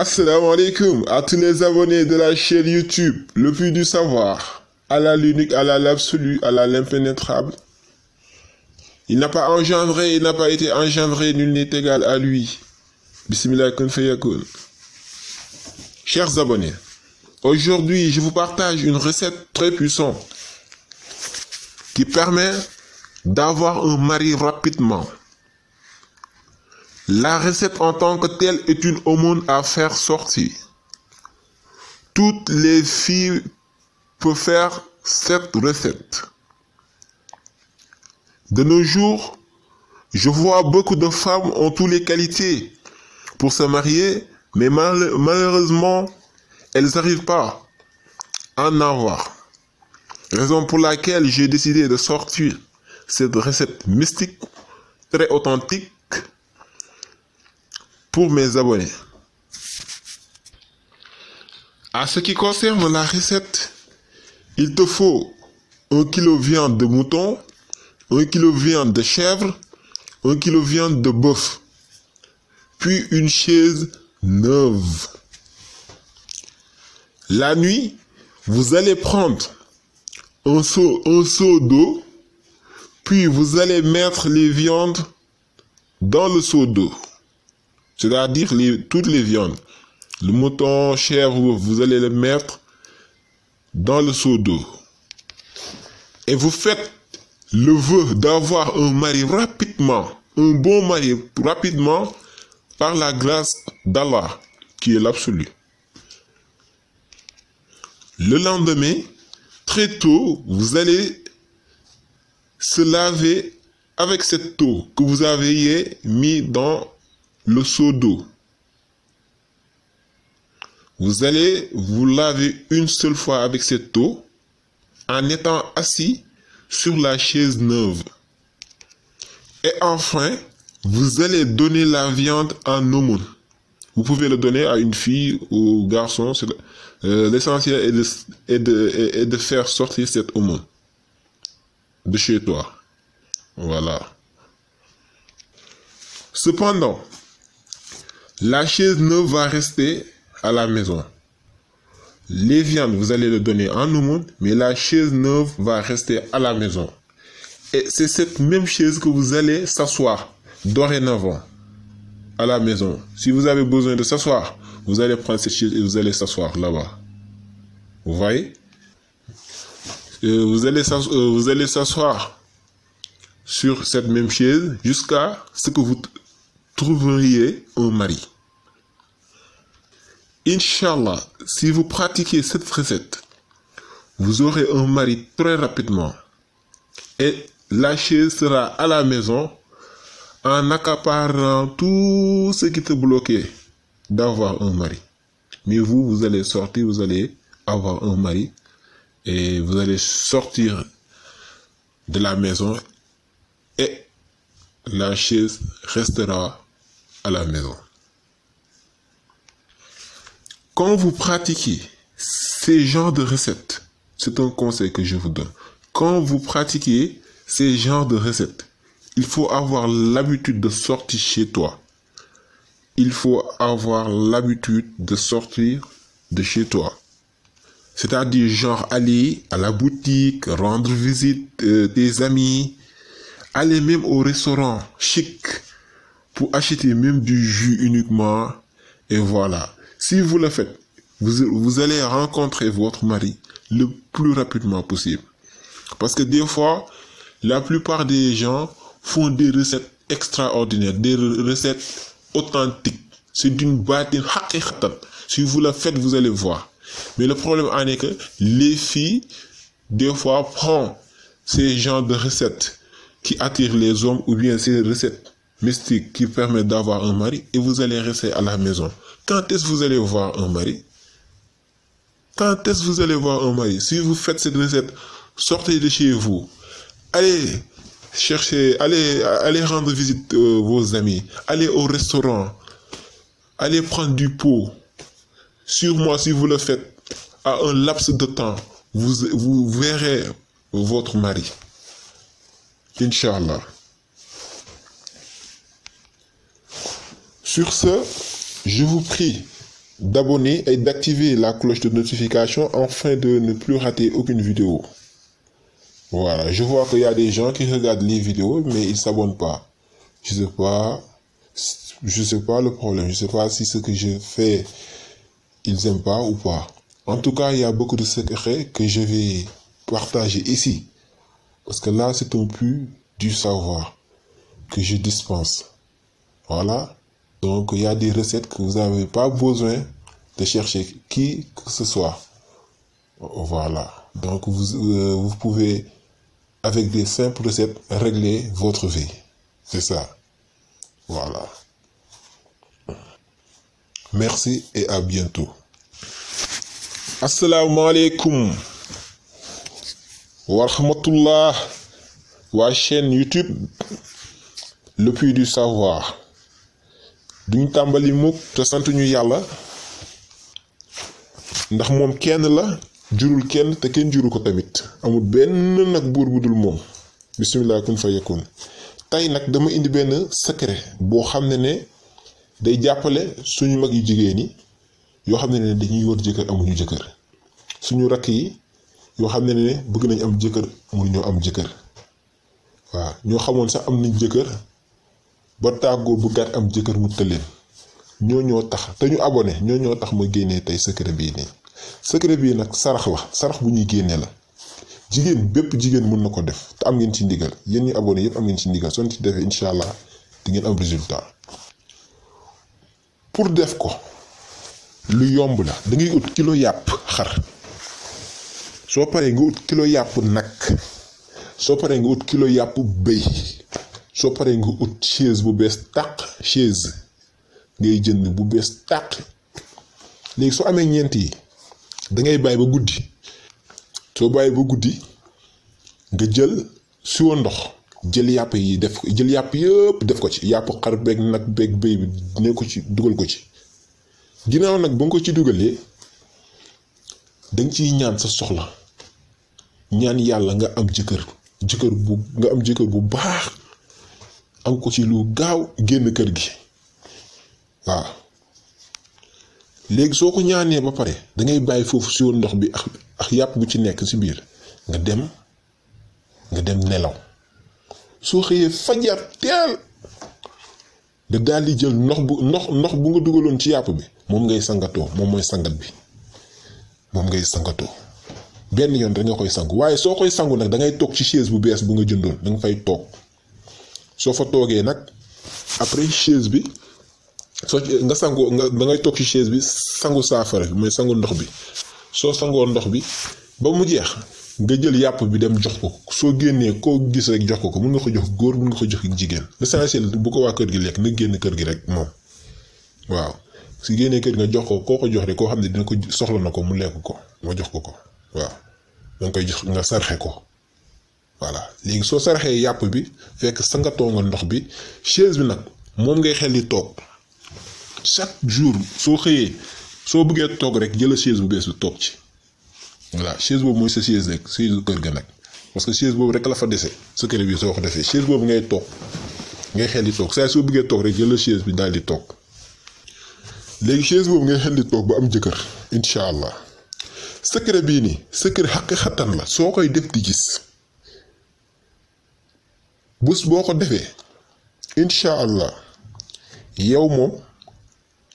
Assalamu alaikum à tous les abonnés de la chaîne YouTube, le puits du savoir, Allah l'unique, Allah l'absolu, Allah l'impénétrable. Il n'a pas engendré, il n'a pas été engendré, nul n'est égal à lui. Bismillah kun fayakun. Chers abonnés, aujourd'hui je vous partage une recette très puissante qui permet d'avoir un mari rapidement. La recette en tant que telle est une aumône à faire sortir. Toutes les filles peuvent faire cette recette. De nos jours, je vois beaucoup de femmes ont toutes les qualités pour se marier, mais malheureusement, elles n'arrivent pas à en avoir. Raison pour laquelle j'ai décidé de sortir cette recette mystique, très authentique, pour mes abonnés. À ce qui concerne la recette, il te faut 1 kg de viande de mouton, 1 kg de viande de chèvre, 1 kg de viande de bœuf, puis une chaise neuve. La nuit, vous allez prendre un seau d'eau, puis vous allez mettre les viandes dans le seau d'eau. C'est-à-dire toutes les viandes. Le mouton, chèvre, vous allez le mettre dans le seau d'eau. Et vous faites le vœu d'avoir un mari rapidement, un bon mari rapidement, par la grâce d'Allah, qui est l'absolu. Le lendemain, très tôt, vous allez se laver avec cette eau que vous avez mis dans le seau d'eau. Vous allez vous laver une seule fois avec cette eau en étant assis sur la chaise neuve. Et enfin, vous allez donner la viande en aumône. Vous pouvez le donner à une fille ou garçon. L'essentiel est de faire sortir cette aumône de chez toi. Voilà. Cependant, la chaise neuve va rester à la maison. Les viandes, vous allez le donner en aumône, mais la chaise neuve va rester à la maison. Et c'est cette même chaise que vous allez s'asseoir dorénavant à la maison. Si vous avez besoin de s'asseoir, vous allez prendre cette chaise et vous allez s'asseoir là-bas. Vous voyez? Vous allez s'asseoir sur cette même chaise jusqu'à ce que vous trouveriez un mari. Inch'Allah, si vous pratiquez cette recette, vous aurez un mari très rapidement. Et la chaise sera à la maison en accaparant tout ce qui te bloquait d'avoir un mari. Mais vous allez sortir, vous allez avoir un mari et vous allez sortir de la maison et la chaise restera à la maison. Quand vous pratiquez ces genres de recettes, c'est un conseil que je vous donne. Quand vous pratiquez ces genres de recettes, il faut avoir l'habitude de sortir chez toi. Il faut avoir l'habitude de sortir de chez toi. C'est-à-dire genre aller à la boutique, rendre visite des amis, aller même au restaurant chic pour acheter même du jus uniquement. Et voilà. Si vous le faites, vous allez rencontrer votre mari le plus rapidement possible. Parce que des fois, la plupart des gens font des recettes extraordinaires, des recettes authentiques. C'est d'une bâtine haqiqatan. Si vous le faites, vous allez voir. Mais le problème en est que les filles, des fois, prennent ces genres de recettes qui attirent les hommes ou bien ces recettes mystiques qui permettent d'avoir un mari et vous allez rester à la maison. Quand est-ce que vous allez voir un mari? Quand est-ce que vous allez voir un mari? Si vous faites cette recette, sortez de chez vous. Allez chercher, allez rendre visite vos amis. Allez au restaurant. Allez prendre du pot. Sur moi, si vous le faites à un laps de temps, vous verrez votre mari. Inch'Allah. Sur ce, je vous prie d'abonner et d'activer la cloche de notification afin de ne plus rater aucune vidéo. Voilà, je vois qu'il y a des gens qui regardent les vidéos mais ils ne s'abonnent pas. Je sais pas le problème. Je sais pas si ce que je fais, ils aiment pas ou pas. En tout cas, il y a beaucoup de secrets que je vais partager ici. Parce que là, c'est un plus du savoir que je dispense. Voilà. Donc, il y a des recettes que vous n'avez pas besoin de chercher qui que ce soit. Voilà. Donc, vous pouvez, avec des simples recettes, régler votre vie. C'est ça. Voilà. Merci et à bientôt. Assalamu alaikum wa rahmatullah wa chaîne YouTube Le Puits du Savoir. duñ tàmbali mukk te santuñu yàlla ndax moom kenn la jurul kenn te kenn juru ko tamit amul benn nag buur bu dul moom bismillah kun fayakun. tey nag dama indi benn secret boo xam ne day jàppale suñu mag yu jigéen yi yoo xam ne dañuy wër jëkkër amuñu jëkkër, suñu rakk yi yoo xam ne bëgg nañ am jëkkër mënuñoo am jëkkër, waaw ñoo xamoon sax am nañ jëkkër ba tàggoo bëggaat am jëkkër mu tëleen ñoo tax te ñu abonné ñoo tax ma génnee tey secret bii nii. secret bii nag sarax la, sarax bu ñuy génnee la, jigéen bépp jigéen mën na ko def te am ngeen ci ndigal, yéen ñu abonné yëpp am ngeen ci ndigal, soo ci defee incha allah di ngeen am résultat. pour def ko lu yomb la, da ngay ut kilo yàpp xar, soo paree nga ut kilo yàpp nag, soo paree nga ut kilo yàpp bëy, soo paree nga ut chaise bu bees tàq, chaise ngay jënd bu bees tàq. léegi soo amee ñeent yi da ngay bàyyi ba guddi, soo bàyyi ba guddi nga jël siwo ndox, jël yàpp yi jël yàpp yëpp def ko ci, yàpp xar beeg nag beeg bëy bi ne ko ci dugal ko ci. ginnaaw nag ba nga ko ci dugalee danga ciy ñaan sa soxla, ñaan yàlla nga am jëkkër bu baax, am ko ci lu gaaw génn kër gi. waaw léegi soo ko ñaanee ba pare da ngay bàyyi foofu siwo ndox bi ak yàpp bu ci nekk ci biir, nga dem nelaw. soo xëyee fajar teel nga daal di jël ndox bu nga dugaloon ci yàpp bi moom ngay sangatoo, moom mooy sangat bi, moom ngay sangatoo benn yoon rek nga koy sangu. waaye soo koy sangu nag da ngay toog ci chaise bu bees bu nga jëndoon, da nga fay toog. soo fa toogee nag après chaise bi nga sangu da ngay toog ci chaise bi sangu saafara bi mooy sangu ndox bi. soo sangoo ndox bi ba mu jeex nga jël yàpp bi dem jox ko, soo génnee koo gis rek jox ko mun nga ko jox góor, mun nga ko jox jigéen. l'essentiel bu ko waa kër gi lekk na génn kër gi rek moom. waaw si génnee kër nga jox ko, koo ko jox rek koo xam ne dina ko soxla na ko mu lekk ko moo jox ko. waaw danga koy jox nga sarxe ko. voilà léegi soo sarxee yàpp bi fekk sangatoo nga ndox bi, chaise bi nag moom ngay xel di toog chaque jour. soo xëyee soo bëggee toog rek jëla chaise bu bees bi toog ci. voilà chaise boobu mooy sa chaise rek, chaise kër ga nag, parce que chaise boobu rek la fa dese. secret bi soo ko defee chaise boobu ngay toog, ngay xel di toog saa soo bëggee toog rek jëla chaise bi daal di toog. léegi chaise boobu ngay xel di toog ba am jëkkër incha allah. secret bii nii secret xaqiqatan la, soo koy def di gis bés boo ko defee incha allah yow moom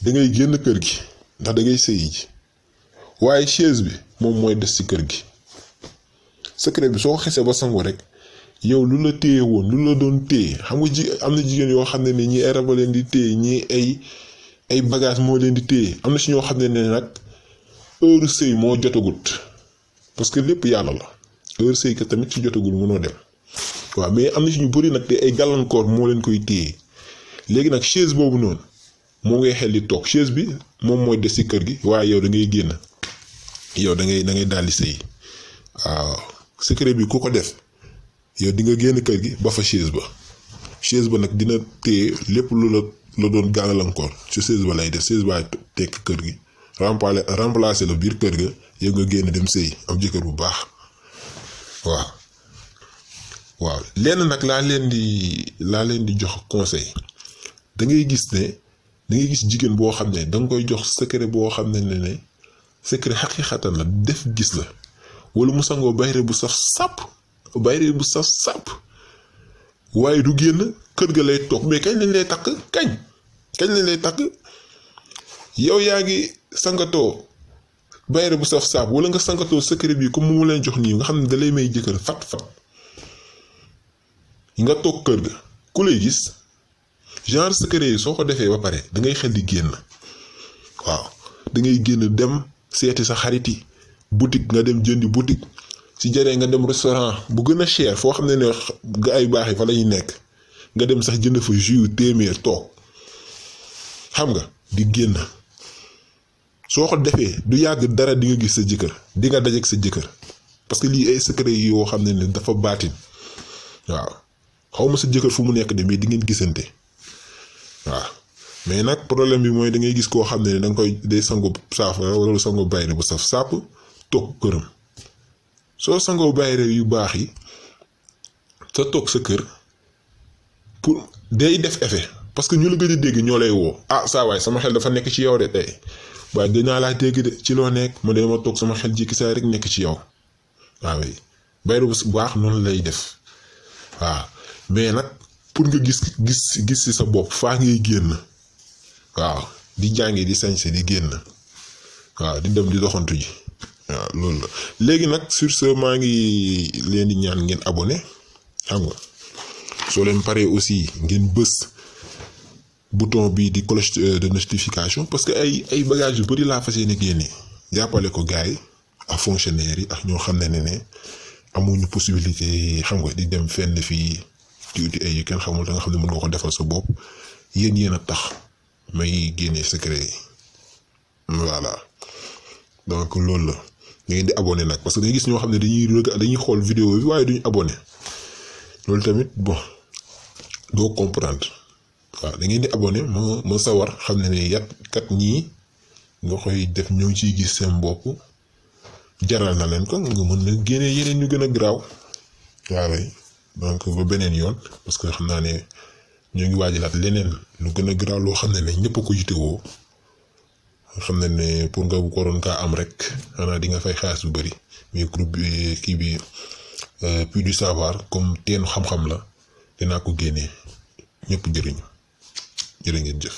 da ngay génn kër gi ndax da ngay sëyi ji, waaye chaise bi moom mooy des ci kër gi. secret bi soo ko xesee ba sangu rek yow lu la téye woon, lu la doon téye, xam nga am na jigéen yoo xam ne ñii ay raba leen di téye, ñii ay bagage moo leen di téye. am na si ñoo xam ne nag heure sëy moo jotagut, parce que lépp yàlla la. heure sëy ka tamit ci jotagul mënoo dem. waaw mais am na si ñu bëri nag te ay gàllankoor moo leen koy téye. léegi nag chaise boobu noonu moo ngay xel di toog, chaise bi moom mooy des ci kër gi, waaye yow da ngay génn, yow da ngay daal di sëy. waaw secret bi ku ko def yow di nga génn kër gi ba fa chaise ba nag dina téye lépp lu la doon gàllankoor ci chaise ba lay def. chaise ba tekk kër gi remplacer la biir kër ga, yow nga génn dem sëy am jëkkër bu baax. waaw lenn nag laa leen di jox conseil. da ngay gis ne da ngay gis jigéen boo xam ne da nga koy jox secret boo xam ne secret xaqiqatan la def gis la wala mu sangoo bayre bu saf sàpp waaye du génn kër ga lay toog mais kañ lañ lay takk kañ lañ lay takk yow yaa ngi sangatoo bayre bu saf sàpp wala nga sangatoo secret bi comme mu leen jox nii nga xam ne da lay may jëkkër fat nga toog kër ga ku lay gis genre secret yi soo ko defee ba pare da ngay xel di génn waaw da ngay génn dem seeti sa xarit yi boutique nga dem jëndi boutique si jëree nga dem restaurant bu gën a cher foo xam ne ga ay baax yi fa la ñuy nekk nga dem sax jënd fa jus téeméer toog xam nga di génn soo ko defee du yàgg dara di nga gis sa jëkkër di nga dajeek sa jëkkër parce que lii ay secret yi yoo xam ne dafa baatin waaw xaw ma sa jëkkër fu mu nekk de mais di ngeen gisante waaw mais nag problème bi mooy da ngay gis koo xam ne da nga koy day sangu saafara wala sangu bayre bu saf sàpp toog këram soo sangoo bayre yu baax yi sa toog sa kër pour day def effet parce que ñu la gën a dégg ñoo lay woo saa waay sama xel dafa nekk ci yow de tey waaye gën naa laa dégg de ci loo nekk ma dama toog sama xel jikki saa rek nekk ci yow waaw bayre bu baax noonu lay def waaw mais nag pour nga gis ci sa bopp faa ngay génn waaw di jàngi di sañse di génn waaw di dem di doxantu ji waaw loolu la léegi nag sur ce maa ngi leen di ñaan ngeen abonné xam nga soo leen paree aussi ngeen bës bouton bi di cloche de notification parce que ay bagages yu bari laa fas yéene génne jàppale ko gars yi ak fonctionnaires yi ak ñoo xam ne amuñu possibilité xam nga di dem fenn fii di uti ay yu kenn xamul da nga xam ne mën nga ko defal sa bopp yéen a tax may génne secret yi voilà donc loolu la nga ngeen di abonné nag parce que dañuy gis ñoo xam ne dañuy xool vidéo bi waaye duñu abonné loolu tamit bon doo comprendre waaw da ngeen di abonné ma sawar xam ne yat kat ñii nga koy def ñoo ngi ciy gis seen bopp jaral na leen ko nga mën na génne yeneen ñu gën a garaaw waaw donc ba beneen yoon parce que xam naa ne ñoo ngi waajalaat leneen lu gën a garaaw loo xam ne ñëpp a ko yitewoo xam ne pour nga waroon kaa am rek xanaa di nga fay xaalis bu bari mais groupe bi kii bi Puits du Savoir comme teenu xam-xam la dinaa ko génnee ñëpp jërë ngeen jëf.